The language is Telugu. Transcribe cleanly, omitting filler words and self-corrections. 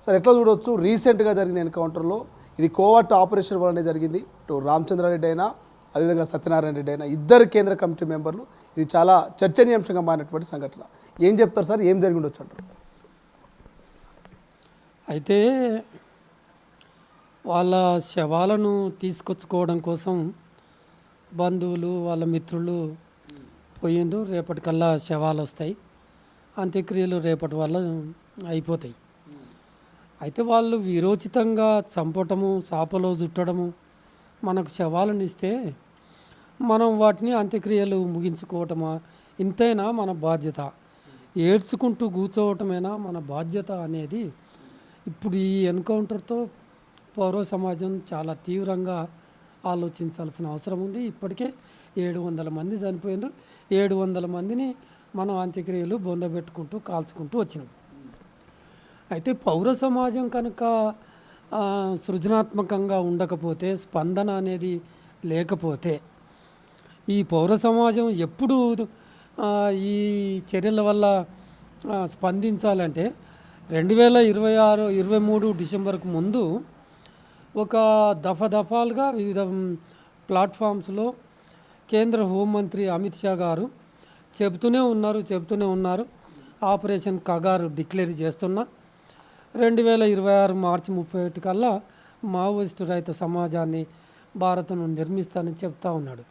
సార్ ఎట్లా చూడవచ్చు రీసెంట్గా జరిగిన ఎన్కౌంటర్లో ఇది కోవర్ట్ ఆపరేషన్ వల్లనే జరిగింది. ఇటు రామచంద్రారెడ్డి అయినా అదేవిధంగా సత్యనారాయణ రెడ్డి అయినా ఇద్దరు కేంద్ర కమిటీ మెంబర్లు ఇది చాలా చర్చనీయాంశంగా మారినటువంటి సంఘటన. ఏం చెప్తారు సార్, ఏం జరిగి ఉండొచ్చు అంటారు? అయితే వాళ్ళ శవాలను తీసుకొచ్చుకోవడం కోసం బంధువులు వాళ్ళ మిత్రులు పోయిండు. రేపటికల్లా శవాలు వస్తాయి, అంత్యక్రియలు రేపటి వల్ల అయిపోతాయి. అయితే వాళ్ళు విరోచితంగా చంపటము, చాపలో చుట్టడము, మనకు శవాలను ఇస్తే మనం వాటిని అంత్యక్రియలు ముగించుకోవటమా, ఇంతైనా మన బాధ్యత? ఏడ్చుకుంటూ కూర్చోవటమేనా మన బాధ్యత అనేది ఇప్పుడు ఈ ఎన్కౌంటర్తో పౌర సమాజం చాలా తీవ్రంగా ఆలోచించాల్సిన అవసరం ఉంది. ఇప్పటికే 700 మంది చనిపోయినారు. 700 మందిని మనం అంత్యక్రియలు బొందబెట్టుకుంటూ కాల్చుకుంటూ వచ్చినాం. అయితే పౌర సమాజం కనుక సృజనాత్మకంగా ఉండకపోతే, స్పందన అనేది లేకపోతే, ఈ పౌర సమాజం ఎప్పుడు ఈ చర్యల వల్ల స్పందించాలంటే 2023 డిసెంబర్కు ముందు ఒక దఫాలుగా వివిధ ప్లాట్ఫామ్స్లో కేంద్ర హోంమంత్రి అమిత్ షా గారు చెబుతూనే ఉన్నారు. ఆపరేషన్ కగారు డిక్లేర్ చేస్తున్నా 2026 మార్చి 31 కల్లా మావోయిస్టు రహిత సమాజాన్ని భారత్ను నిర్మిస్తానని చెప్తా ఉన్నాడు.